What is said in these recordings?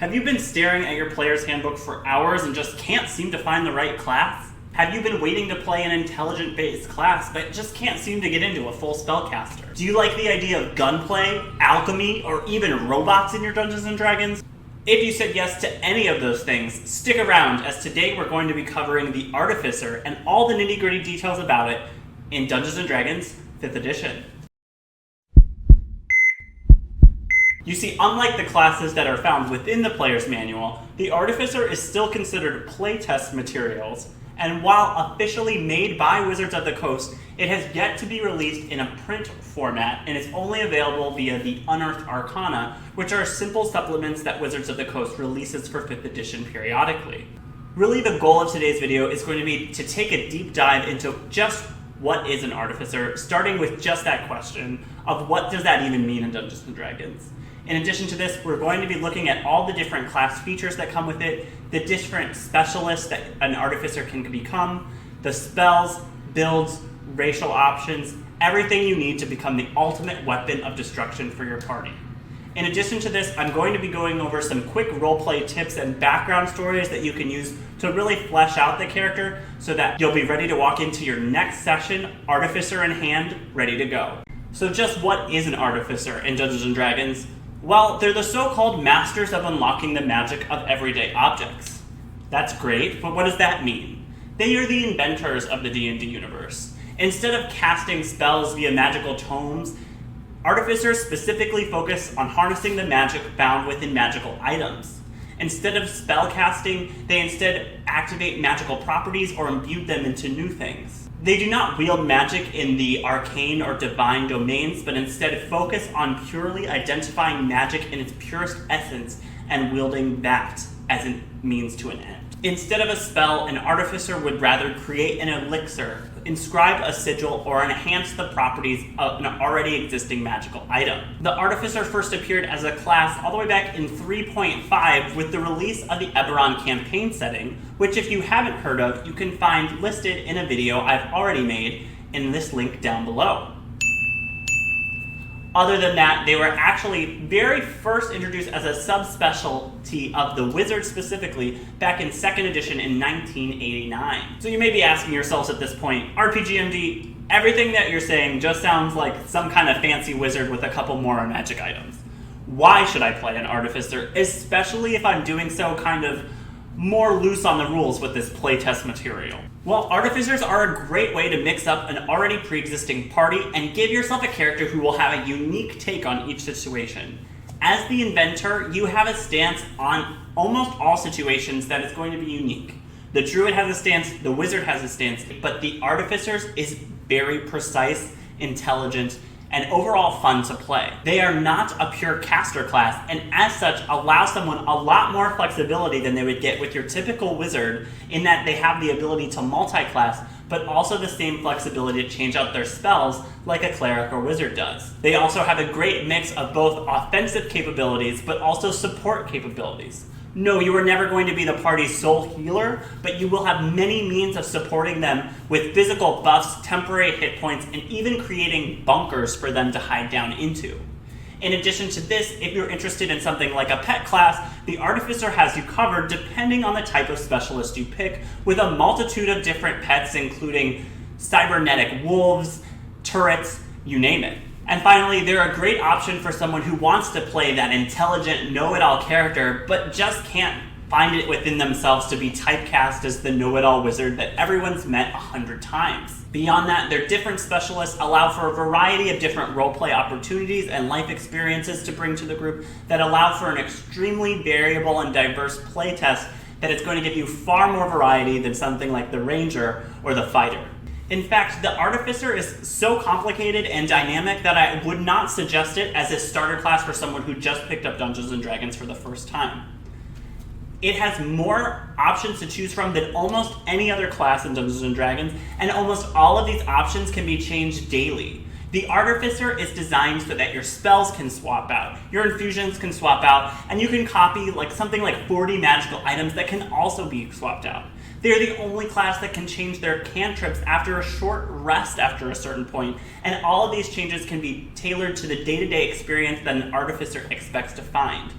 Have you been staring at your player's handbook for hours and just can't seem to find the right class? Have you been waiting to play an intelligent-based class but just can't seem to get into a full spellcaster? Do you like the idea of gunplay, alchemy, or even robots in your Dungeons & Dragons? If you said yes to any of those things, stick around, as today we're going to be covering the Artificer and all the nitty-gritty details about it in Dungeons & Dragons 5th edition. You see, unlike the classes that are found within the player's manual, the Artificer is still considered playtest materials, and while officially made by Wizards of the Coast, it has yet to be released in a print format, and is only available via the Unearthed Arcana, which are simple supplements that Wizards of the Coast releases for 5th edition periodically. Really, the goal of today's video is going to be to take a deep dive into just what is an Artificer, starting with just that question of what does that even mean in Dungeons & Dragons. In addition to this, we're going to be looking at all the different class features that come with it, the different specialists that an Artificer can become, the spells, builds, racial options, everything you need to become the ultimate weapon of destruction for your party. In addition to this, I'm going to be going over some quick roleplay tips and background stories that you can use to really flesh out the character so that you'll be ready to walk into your next session, Artificer in hand, ready to go. So just what is an Artificer in Dungeons & Dragons? Well, they're the so-called masters of unlocking the magic of everyday objects. That's great, but what does that mean? They are the inventors of the D&D universe. Instead of casting spells via magical tomes, Artificers specifically focus on harnessing the magic found within magical items. Instead of spell casting, they instead activate magical properties or imbue them into new things. They do not wield magic in the arcane or divine domains, but instead focus on purely identifying magic in its purest essence and wielding that as a means to an end. Instead of a spell, an Artificer would rather create an elixir, inscribe a sigil, or enhance the properties of an already existing magical item. The Artificer first appeared as a class all the way back in 3.5 with the release of the Eberron campaign setting, which if you haven't heard of, you can find listed in a video I've already made in this link down below. Other than that, they were actually very first introduced as a subspecialty of the Wizards specifically back in 2nd edition in 1989. So you may be asking yourselves at this point, RPGMD, everything that you're saying just sounds like some kind of fancy wizard with a couple more magic items. Why should I play an Artificer, especially if I'm doing so kind of more loose on the rules with this playtest material? Well, Artificers are a great way to mix up an already pre-existing party and give yourself a character who will have a unique take on each situation. As the inventor, you have a stance on almost all situations that is going to be unique. The Druid has a stance, the Wizard has a stance, but the Artificers is very precise, intelligent, and overall fun to play. They are not a pure caster class, and as such allow someone a lot more flexibility than they would get with your typical wizard, in that they have the ability to multi-class, but also the same flexibility to change out their spells like a cleric or wizard does. They also have a great mix of both offensive capabilities, but also support capabilities. No, you are never going to be the party's sole healer, but you will have many means of supporting them with physical buffs, temporary hit points, and even creating bunkers for them to hide down into. In addition to this, if you're interested in something like a pet class, the Artificer has you covered depending on the type of specialist you pick, with a multitude of different pets including cybernetic wolves, turrets, you name it. And finally, they're a great option for someone who wants to play that intelligent, know-it-all character, but just can't find it within themselves to be typecast as the know-it-all wizard that everyone's met 100 times. Beyond that, their different specialists allow for a variety of different roleplay opportunities and life experiences to bring to the group that allow for an extremely variable and diverse playtest that is going to give you far more variety than something like the Ranger or the Fighter. In fact, the Artificer is so complicated and dynamic that I would not suggest it as a starter class for someone who just picked up Dungeons & Dragons for the first time. It has more options to choose from than almost any other class in Dungeons & Dragons, and almost all of these options can be changed daily. The Artificer is designed so that your spells can swap out, your infusions can swap out, and you can copy something like 40 magical items that can also be swapped out. They're the only class that can change their cantrips after a short rest after a certain point, and all of these changes can be tailored to the day-to-day experience that an Artificer expects to find.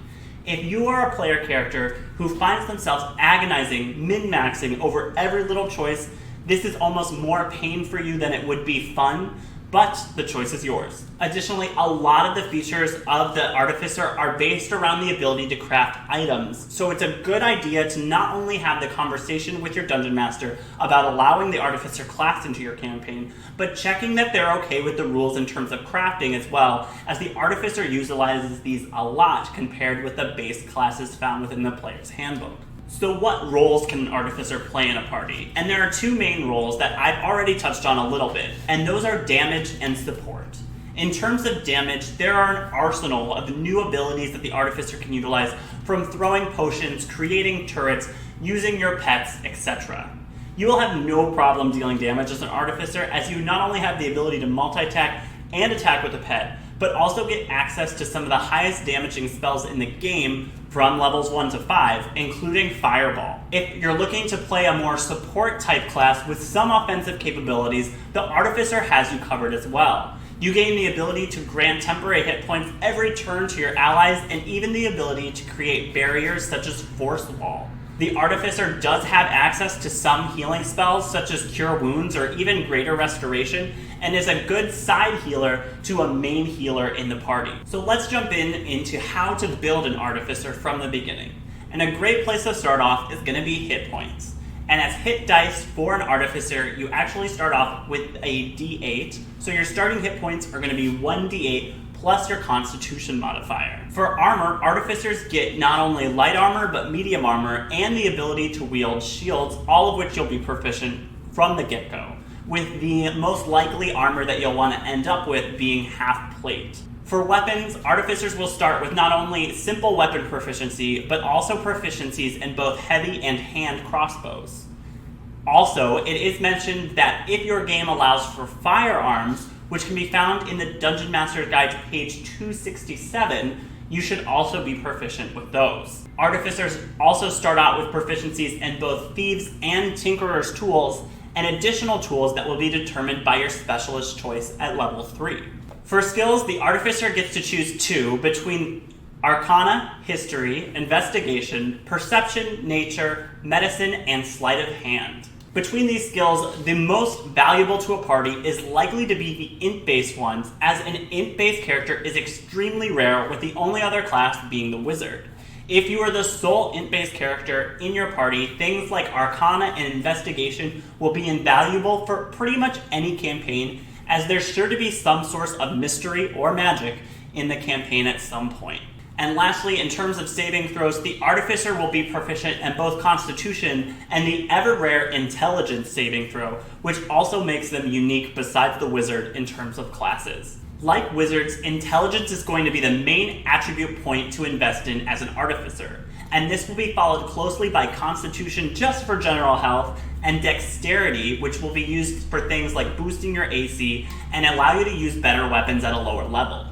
If you are a player character who finds themselves agonizing, min-maxing over every little choice, this is almost more pain for you than it would be fun, but the choice is yours. Additionally, a lot of the features of the Artificer are based around the ability to craft items. So it's a good idea to not only have the conversation with your Dungeon Master about allowing the Artificer class into your campaign, but checking that they're okay with the rules in terms of crafting as well, as the Artificer utilizes these a lot compared with the base classes found within the player's handbook. So what roles can an Artificer play in a party? And there are two main roles that I've already touched on a little bit, and those are damage and support. In terms of damage, there are an arsenal of new abilities that the Artificer can utilize, from throwing potions, creating turrets, using your pets, etc. You will have no problem dealing damage as an Artificer, as you not only have the ability to multi-attack and attack with a pet, but also get access to some of the highest damaging spells in the game from levels 1 to 5, including Fireball. If you're looking to play a more support type class with some offensive capabilities, the Artificer has you covered as well. You gain the ability to grant temporary hit points every turn to your allies, and even the ability to create barriers such as Force Wall. The Artificer does have access to some healing spells such as Cure Wounds or even Greater Restoration, and is a good side healer to a main healer in the party. So let's jump into how to build an Artificer from the beginning. And a great place to start off is going to be hit points. And as hit dice for an Artificer, you actually start off with a D8, so your starting hit points are going to be 1d8 plus your Constitution modifier. For armor, Artificers get not only light armor, but medium armor, and the ability to wield shields, all of which you'll be proficient from the get-go, with the most likely armor that you'll want to end up with being half plate. For weapons, Artificers will start with not only simple weapon proficiency, but also proficiencies in both heavy and hand crossbows. Also, it is mentioned that if your game allows for firearms, which can be found in the Dungeon Master's Guide to page 267, you should also be proficient with those. Artificers also start out with proficiencies in both Thieves' and Tinkerer's tools, and additional tools that will be determined by your specialist choice at level 3. For skills, the Artificer gets to choose two between Arcana, History, Investigation, Perception, Nature, Medicine, and Sleight of Hand. Between these skills, the most valuable to a party is likely to be the int-based ones, as an int-based character is extremely rare, with the only other class being the Wizard. If you are the sole int-based character in your party, things like Arcana and Investigation will be invaluable for pretty much any campaign, as there's sure to be some source of mystery or magic in the campaign at some point. And lastly, in terms of saving throws, the Artificer will be proficient in both Constitution and the ever-rare Intelligence saving throw, which also makes them unique besides the Wizard in terms of classes. Like Wizards, Intelligence is going to be the main attribute point to invest in as an Artificer, and this will be followed closely by Constitution just for general health, and Dexterity, which will be used for things like boosting your AC and allow you to use better weapons at a lower level.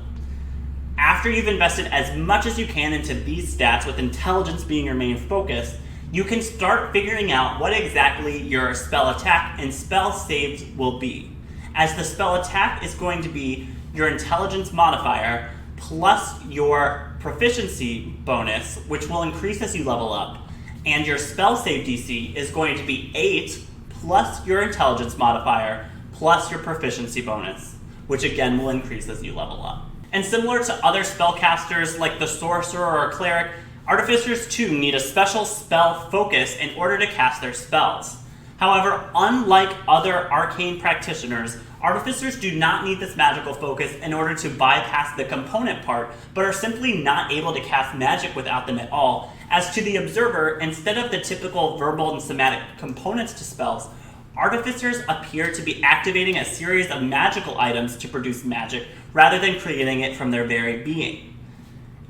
After you've invested as much as you can into these stats, with Intelligence being your main focus, you can start figuring out what exactly your spell attack and spell saves will be. As the spell attack is going to be your Intelligence modifier plus your proficiency bonus, which will increase as you level up, and your spell save DC is going to be 8 plus your Intelligence modifier plus your proficiency bonus, which again will increase as you level up. And similar to other spellcasters like the Sorcerer or Cleric, Artificers too need a special spell focus in order to cast their spells. However, unlike other arcane practitioners, Artificers do not need this magical focus in order to bypass the component part, but are simply not able to cast magic without them at all, as to the observer, instead of the typical verbal and somatic components to spells, Artificers appear to be activating a series of magical items to produce magic, rather than creating it from their very being.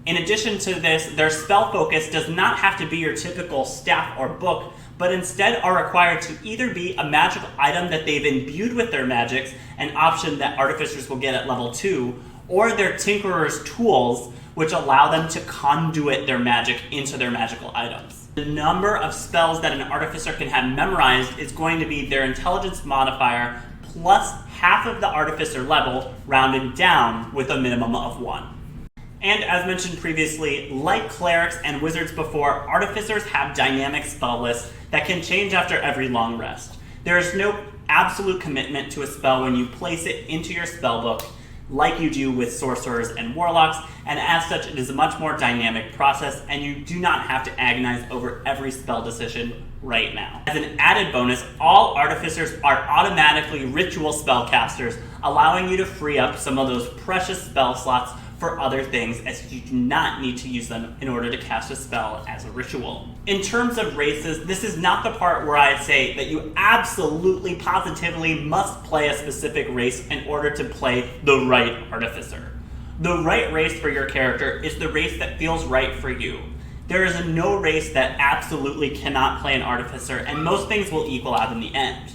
In addition to this, their spell focus does not have to be your typical staff or book, but instead are required to either be a magical item that they've imbued with their magics, an option that Artificers will get at level 2, or their Tinkerer's tools, which allow them to conduit their magic into their magical items. The number of spells that an Artificer can have memorized is going to be their Intelligence modifier plus half of the Artificer level, rounded down with a minimum of 1. And as mentioned previously, like clerics and wizards before, artificers have dynamic spell lists that can change after every long rest. There is no absolute commitment to a spell when you place it into your spellbook, like you do with sorcerers and warlocks, and as such it is a much more dynamic process, and you do not have to agonize over every spell decision right now. As an added bonus, all artificers are automatically ritual spellcasters, allowing you to free up some of those precious spell slots for other things, as you do not need to use them in order to cast a spell as a ritual. In terms of races, this is not the part where I'd say that you absolutely, positively must play a specific race in order to play the right artificer. The right race for your character is the race that feels right for you. There is no race that absolutely cannot play an artificer, and most things will equal out in the end.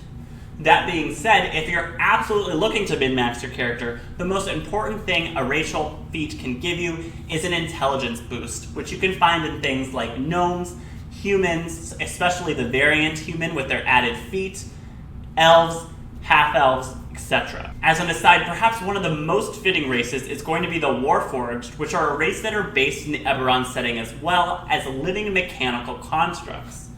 That being said, if you're absolutely looking to min-max your character, the most important thing a racial feat can give you is an intelligence boost, which you can find in things like gnomes, humans, especially the variant human with their added feat, elves, half-elves, etc. As an aside, perhaps one of the most fitting races is going to be the Warforged, which are a race that are based in the Eberron setting as well as living mechanical constructs.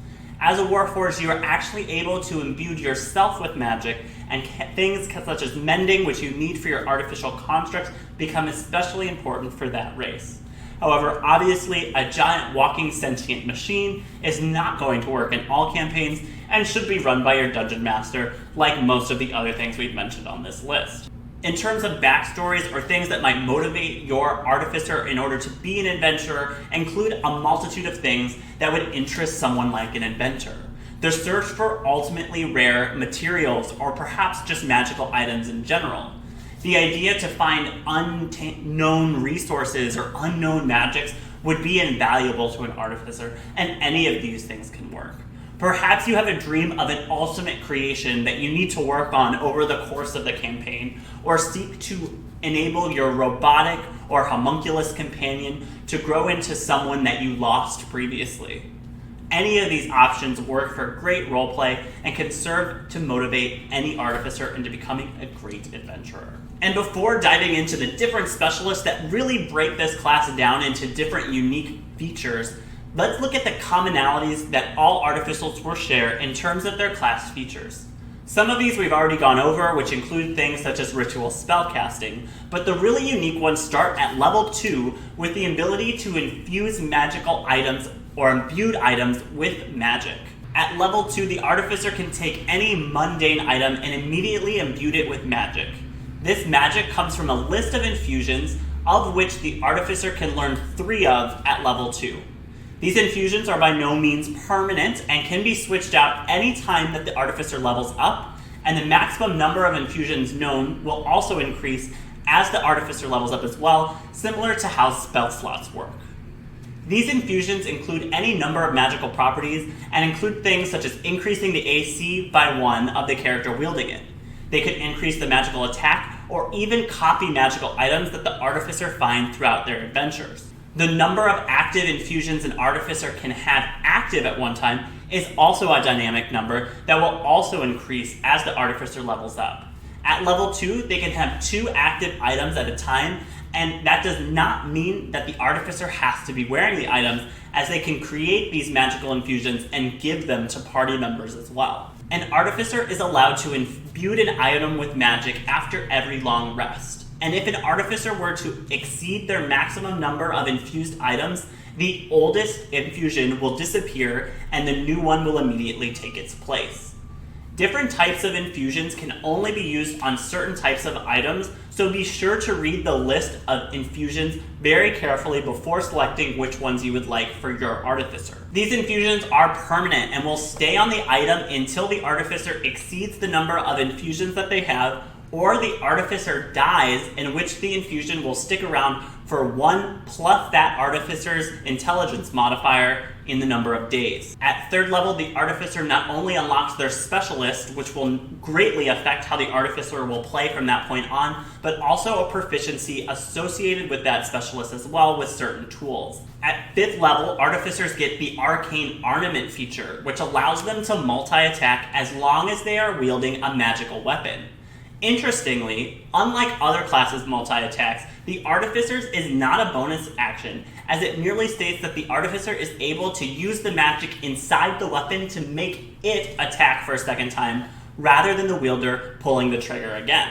As a Warforged, you are actually able to imbue yourself with magic, and things such as mending, which you need for your artificial constructs, become especially important for that race. However, obviously, a giant walking sentient machine is not going to work in all campaigns and should be run by your dungeon master, like most of the other things we've mentioned on this list. In terms of backstories or things that might motivate your artificer in order to be an adventurer, include a multitude of things that would interest someone like an inventor. The search for ultimately rare materials, or perhaps just magical items in general. The idea to find unknown resources or unknown magics would be invaluable to an artificer, and any of these things can work. Perhaps you have a dream of an ultimate creation that you need to work on over the course of the campaign, or seek to enable your robotic or homunculus companion to grow into someone that you lost previously. Any of these options work for great roleplay and can serve to motivate any artificer into becoming a great adventurer. And before diving into the different specialists that really break this class down into different unique features, let's look at the commonalities that all artificers will share in terms of their class features. Some of these we've already gone over, which include things such as ritual spellcasting, but the really unique ones start at level 2 with the ability to infuse magical items or imbued items with magic. At level 2, the artificer can take any mundane item and immediately imbue it with magic. This magic comes from a list of infusions, of which the artificer can learn 3 of at level 2. These infusions are by no means permanent and can be switched out any time that the artificer levels up, and the maximum number of infusions known will also increase as the artificer levels up as well, similar to how spell slots work. These infusions include any number of magical properties and include things such as increasing the AC by 1 of the character wielding it. They could increase the magical attack or even copy magical items that the artificer finds throughout their adventures. The number of active infusions an artificer can have active at one time is also a dynamic number that will also increase as the artificer levels up. At level 2, they can have 2 active items at a time, and that does not mean that the artificer has to be wearing the items, as they can create these magical infusions and give them to party members as well. An artificer is allowed to imbue an item with magic after every long rest. And if an artificer were to exceed their maximum number of infused items, the oldest infusion will disappear and the new one will immediately take its place. Different types of infusions can only be used on certain types of items, so be sure to read the list of infusions very carefully before selecting which ones you would like for your artificer. These infusions are permanent and will stay on the item until the artificer exceeds the number of infusions that they have, or the artificer dies, in which the infusion will stick around for 1 plus that artificer's intelligence modifier in the number of days. At 3rd level, the artificer not only unlocks their specialist, which will greatly affect how the artificer will play from that point on, but also a proficiency associated with that specialist as well with certain tools. At 5th level, artificers get the arcane armament feature, which allows them to multi-attack as long as they are wielding a magical weapon. Interestingly, unlike other classes' multi-attacks, The Artificers is not a bonus action, as it merely states that the Artificer is able to use the magic inside the weapon to make it attack for a second time, rather than the wielder pulling the trigger again.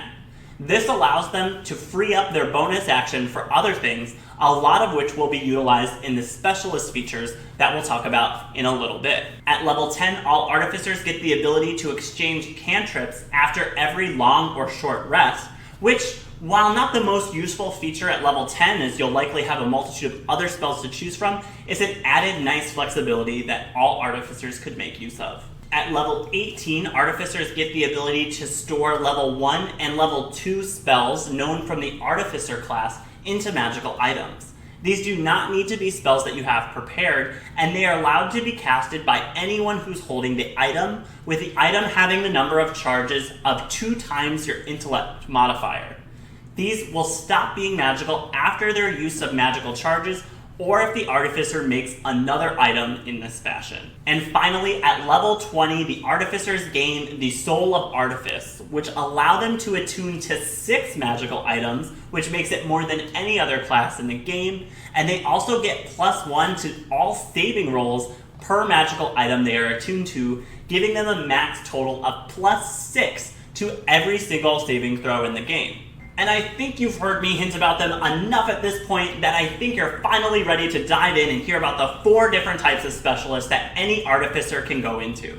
This allows them to free up their bonus action for other things, a lot of which will be utilized in the specialist features that we'll talk about in a little bit. At level 10, all Artificers get the ability to exchange cantrips after every long or short rest, which, while not the most useful feature at level 10, as you'll likely have a multitude of other spells to choose from, is an added nice flexibility that all Artificers could make use of. At level 18, Artificers get the ability to store level 1 and level 2 spells known from the Artificer class into magical items. These do not need to be spells that you have prepared, and they are allowed to be casted by anyone who's holding the item, with the item having the number of charges of 2 times your intellect modifier. These will stop being magical after their use of magical charges, or if the Artificer makes another item in this fashion. And finally, at level 20, the Artificers gain the Soul of Artifice, which allow them to attune to 6 magical items, which makes it more than any other class in the game, and they also get +1 to all saving rolls per magical item they are attuned to, giving them a max total of +6 to every single saving throw in the game. And I think you've heard me hint about them enough at this point that I think you're finally ready to dive in and hear about the 4 different types of specialists that any Artificer can go into.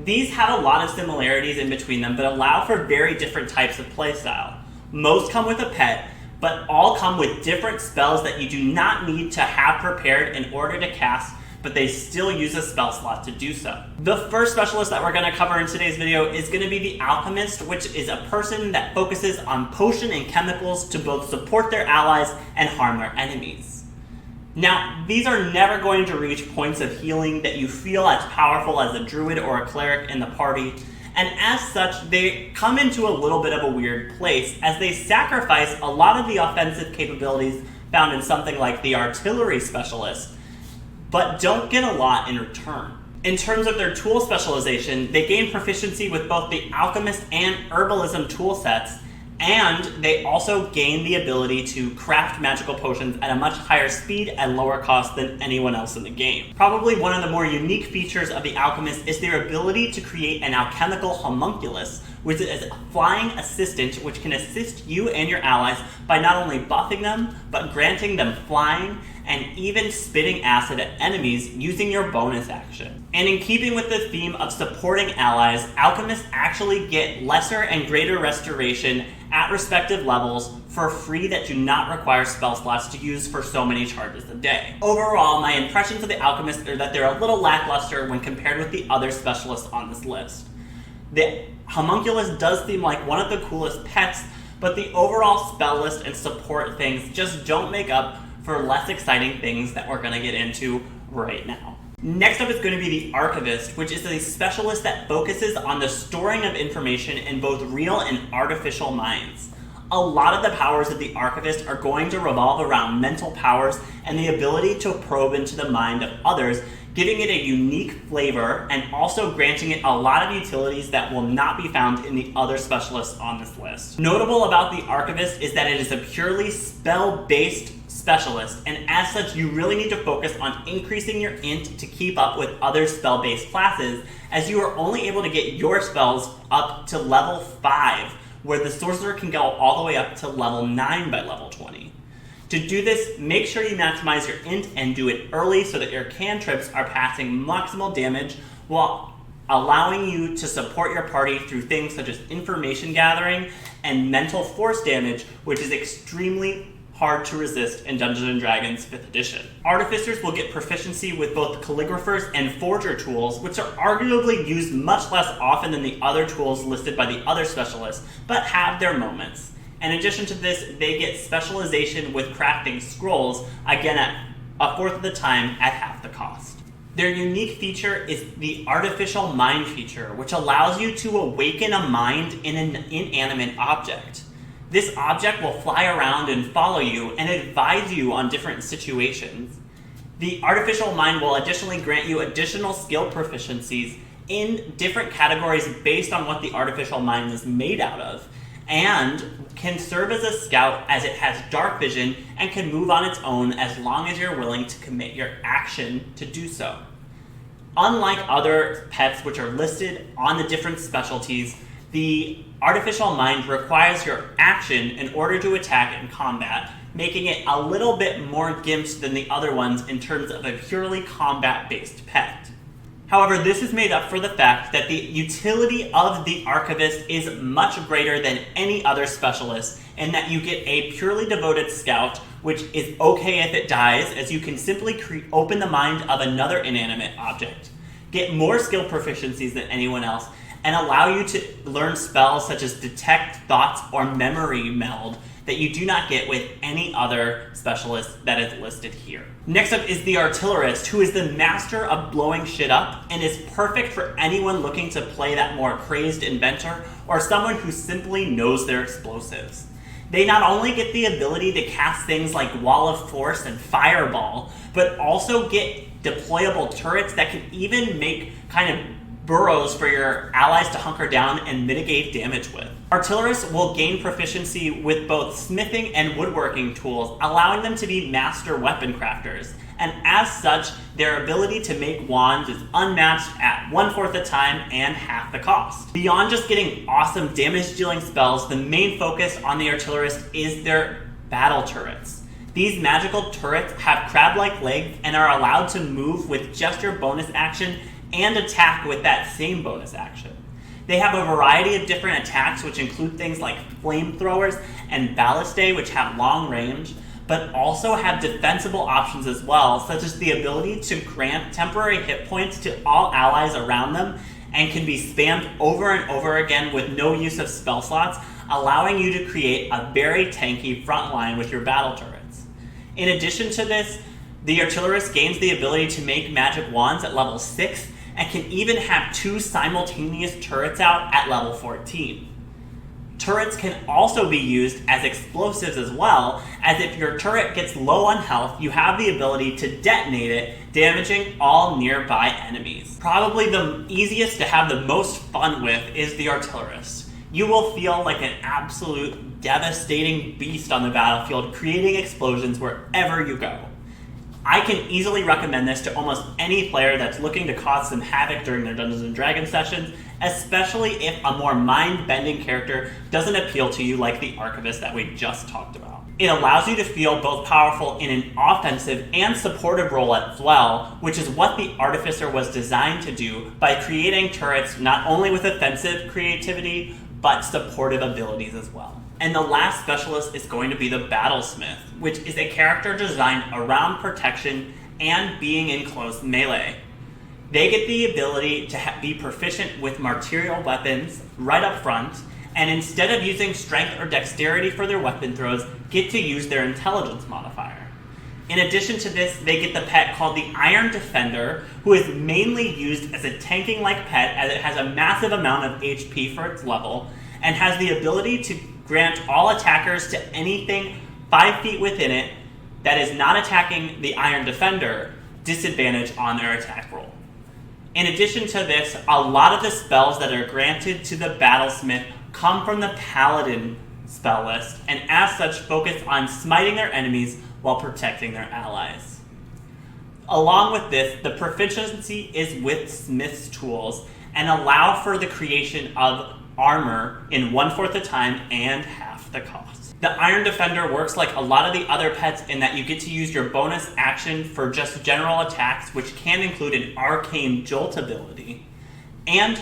These have a lot of similarities in between them, but allow for very different types of playstyle. Most come with a pet, but all come with different spells that you do not need to have prepared in order to cast, but they still use a spell slot to do so. The first specialist that we're going to cover in today's video is going to be the Alchemist, which is a person that focuses on potion and chemicals to both support their allies and harm their enemies. Now, these are never going to reach points of healing that you feel as powerful as a druid or a cleric in the party, and as such, they come into a little bit of a weird place as they sacrifice a lot of the offensive capabilities found in something like the Artillery specialist, but don't get a lot in return. In terms of their tool specialization, they gain proficiency with both the Alchemist and Herbalism tool sets, and they also gain the ability to craft magical potions at a much higher speed and lower cost than anyone else in the game. Probably one of the more unique features of the Alchemist is their ability to create an alchemical homunculus, which is a flying assistant which can assist you and your allies by not only buffing them, but granting them flying and even spitting acid at enemies using your bonus action. And in keeping with the theme of supporting allies, Alchemists actually get lesser and greater restoration at respective levels for free that do not require spell slots to use for so many charges a day. Overall, my impressions of the Alchemist are that they're a little lackluster when compared with the other specialists on this list. The homunculus does seem like one of the coolest pets, but the overall spell list and support things just don't make up for less exciting things that we're going to get into right now. Next up is going to be the Archivist, which is a specialist that focuses on the storing of information in both real and artificial minds. A lot of the powers of the Archivist are going to revolve around mental powers and the ability to probe into the mind of others, giving it a unique flavor and also granting it a lot of utilities that will not be found in the other specialists on this list. Notable about the Archivist is that it is a purely spell-based specialist, and as such you really need to focus on increasing your int to keep up with other spell-based classes, as you are only able to get your spells up to level 5, where the sorcerer can go all the way up to level 9 by level 20. To do this, make sure you maximize your int and do it early so that your cantrips are passing maximal damage while allowing you to support your party through things such as information gathering and mental force damage, which is extremely hard to resist in Dungeons & Dragons 5th edition. Artificers will get proficiency with both Calligraphers and Forger tools, which are arguably used much less often than the other tools listed by the other specialists, but have their moments. In addition to this, they get specialization with crafting scrolls, again at a fourth of the time at half the cost. Their unique feature is the Artificial Mind feature, which allows you to awaken a mind in an inanimate object. This object will fly around and follow you and advise you on different situations. The Artificial Mind will additionally grant you additional skill proficiencies in different categories based on what the Artificial Mind is made out of. and can serve as a scout as it has dark vision and can move on its own as long as you're willing to commit your action to do so. Unlike other pets which are listed on the different specialties, the artificial mind requires your action in order to attack in combat, making it a little bit more gimped than the other ones in terms of a purely combat-based pet. However, this is made up for the fact that the utility of the Archivist is much greater than any other specialist, in that you get a purely devoted scout, which is okay if it dies, as you can simply open the mind of another inanimate object, get more skill proficiencies than anyone else, and allow you to learn spells such as Detect Thoughts or Memory Meld that you do not get with any other specialist that is listed here. Next up is the Artillerist, who is the master of blowing shit up and is perfect for anyone looking to play that more crazed inventor or someone who simply knows their explosives. They not only get the ability to cast things like Wall of Force and Fireball, but also get deployable turrets that can even make kind of burrows for your allies to hunker down and mitigate damage with. Artillerists will gain proficiency with both smithing and woodworking tools, allowing them to be master weapon crafters, and as such, their ability to make wands is unmatched at 1/4 the time and half the cost. Beyond just getting awesome damage-dealing spells, the main focus on the Artillerist is their battle turrets. These magical turrets have crab-like legs and are allowed to move with just your bonus action and attack with that same bonus action. They have a variety of different attacks, which include things like flamethrowers and ballistae, which have long range, but also have defensible options as well, such as the ability to grant temporary hit points to all allies around them and can be spammed over and over again with no use of spell slots, allowing you to create a very tanky front line with your battle turrets. In addition to this, the Artillerist gains the ability to make magic wands at level 6 and can even have 2 simultaneous turrets out at level 14. Turrets can also be used as explosives as well, as if your turret gets low on health, you have the ability to detonate it, damaging all nearby enemies. Probably the easiest to have the most fun with is the Artillerist. You will feel like an absolute devastating beast on the battlefield, creating explosions wherever you go. I can easily recommend this to almost any player that's looking to cause some havoc during their Dungeons & Dragons sessions, especially if a more mind-bending character doesn't appeal to you like the Archivist that we just talked about. It allows you to feel both powerful in an offensive and supportive role as well, which is what the Artificer was designed to do by creating turrets not only with offensive creativity, but supportive abilities as well. And the last specialist is going to be the Battlesmith, which is a character designed around protection and being in close melee. They get the ability to be proficient with martial weapons right up front, and instead of using strength or dexterity for their weapon throws, get to use their intelligence modifier. In addition to this, they get the pet called the Iron Defender, who is mainly used as a tanking-like pet as it has a massive amount of HP for its level, and has the ability to grant all attackers to anything 5 feet within it that is not attacking the Iron Defender disadvantage on their attack roll. In addition to this, a lot of the spells that are granted to the Battlesmith come from the Paladin spell list, and as such focus on smiting their enemies while protecting their allies. Along with this, the proficiency is with Smith's tools and allow for the creation of armor in 1/4 the time and half the cost. The Iron Defender works like a lot of the other pets in that you get to use your bonus action for just general attacks, which can include an Arcane Jolt ability. And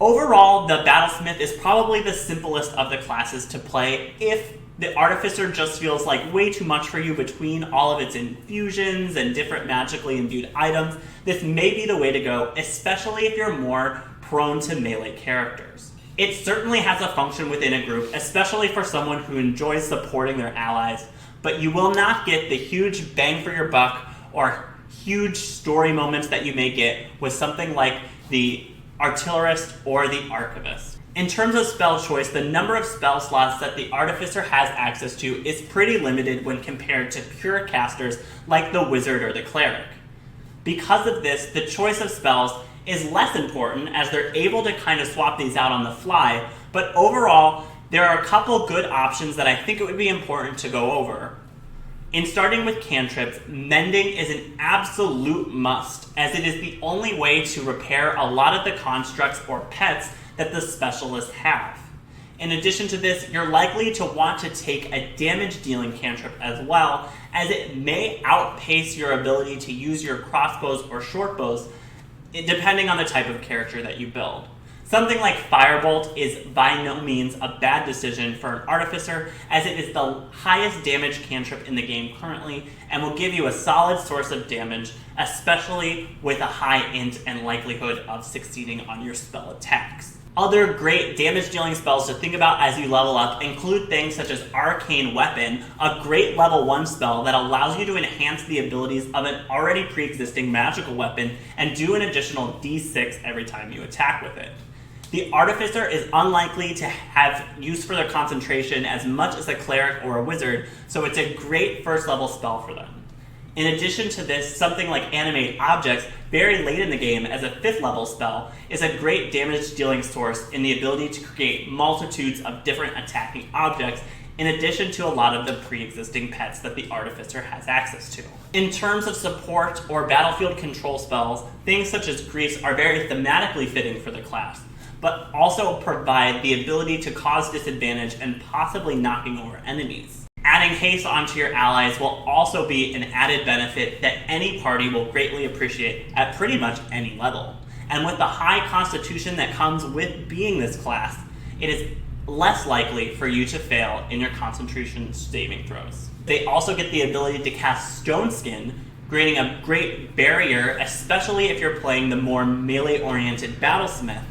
overall, the Battlesmith is probably the simplest of the classes to play if the Artificer just feels like way too much for you between all of its infusions and different magically imbued items. This may be the way to go, especially if you're more prone to melee characters. It certainly has a function within a group, especially for someone who enjoys supporting their allies, but you will not get the huge bang for your buck or huge story moments that you may get with something like the Artillerist or the Archivist. In terms of spell choice, the number of spell slots that the Artificer has access to is pretty limited when compared to pure casters like the Wizard or the Cleric. Because of this, the choice of spells is less important as they're able to kind of swap these out on the fly, but overall, there are a couple good options that I think it would be important to go over. In starting with cantrips, mending is an absolute must, as it is the only way to repair a lot of the constructs or pets that the specialists have. In addition to this, you're likely to want to take a damage dealing cantrip as well, as it may outpace your ability to use your crossbows or short bows, depending on the type of character that you build. Something like Firebolt is by no means a bad decision for an Artificer, as it is the highest damage cantrip in the game currently, and will give you a solid source of damage, especially with a high int and likelihood of succeeding on your spell attacks. Other great damage dealing spells to think about as you level up include things such as Arcane Weapon, a great level 1 spell that allows you to enhance the abilities of an already pre-existing magical weapon and do an additional d6 every time you attack with it. The Artificer is unlikely to have use for their concentration as much as a cleric or a wizard, so it's a great first level spell for them. In addition to this, something like Animate Objects, very late in the game as a 5th level spell, is a great damage dealing source in the ability to create multitudes of different attacking objects, in addition to a lot of the pre-existing pets that the Artificer has access to. In terms of support or battlefield control spells, things such as Grease are very thematically fitting for the class, but also provide the ability to cause disadvantage and possibly knocking over enemies. Adding haste onto your allies will also be an added benefit that any party will greatly appreciate at pretty much any level. And with the high constitution that comes with being this class, it is less likely for you to fail in your concentration saving throws. They also get the ability to cast Stone Skin, creating a great barrier, especially if you're playing the more melee-oriented Battlesmith,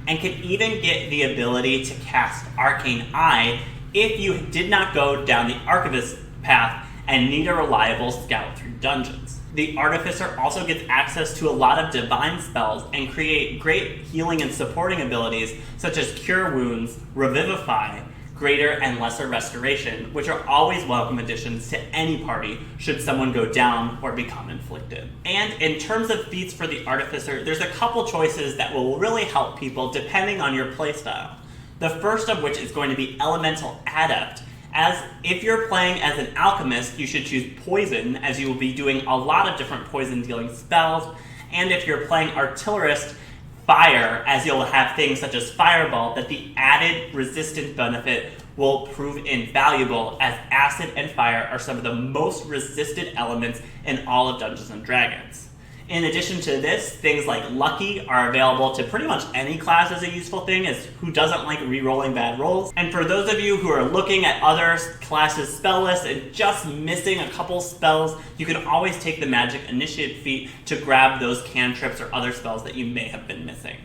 and can even get the ability to cast Arcane Eye if you did not go down the Archivist path and need a reliable scout through dungeons. The Artificer also gets access to a lot of divine spells and create great healing and supporting abilities such as Cure Wounds, Revivify, Greater and Lesser Restoration, which are always welcome additions to any party should someone go down or become inflicted. And in terms of feats for the Artificer, there's a couple choices that will really help people depending on your playstyle. The first of which is going to be Elemental Adept, as if you're playing as an Alchemist, you should choose Poison, as you will be doing a lot of different poison dealing spells, and if you're playing Artillerist, Fire, as you'll have things such as Fireball, that the added resistance benefit will prove invaluable, as Acid and Fire are some of the most resisted elements in all of Dungeons & Dragons. In addition to this, things like Lucky are available to pretty much any class as a useful thing, as who doesn't like re-rolling bad rolls. And for those of you who are looking at other classes' spell lists and just missing a couple spells, you can always take the Magic Initiate feat to grab those cantrips or other spells that you may have been missing.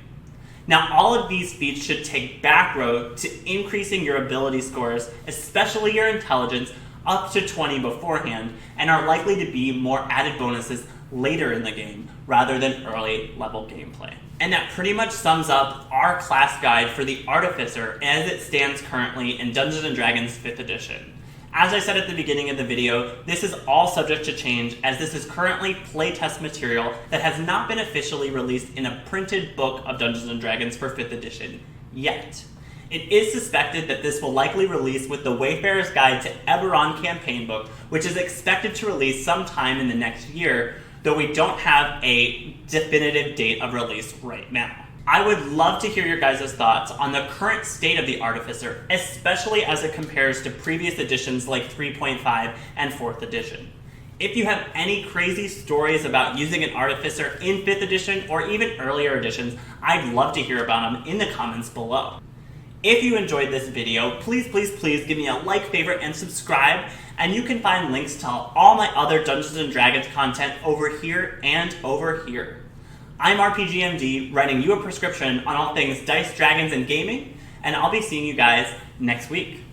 Now, all of these feats should take back row to increasing your ability scores, especially your intelligence, up to 20 beforehand, and are likely to be more added bonuses later in the game rather than early level gameplay. And that pretty much sums up our class guide for the Artificer as it stands currently in Dungeons & Dragons 5th edition. As I said at the beginning of the video, this is all subject to change, as this is currently playtest material that has not been officially released in a printed book of Dungeons & Dragons for 5th edition yet. It is suspected that this will likely release with the Wayfarer's Guide to Eberron campaign book, which is expected to release sometime in the next year, though we don't have a definitive date of release right now. I would love to hear your guys' thoughts on the current state of the Artificer, especially as it compares to previous editions like 3.5 and 4th edition. If you have any crazy stories about using an Artificer in 5th edition or even earlier editions, I'd love to hear about them in the comments below. If you enjoyed this video, please give me a like, favorite, and subscribe, and you can find links to all my other Dungeons & Dragons content over here and over here. I'm RPGMD, writing you a prescription on all things dice, dragons, and gaming, and I'll be seeing you guys next week.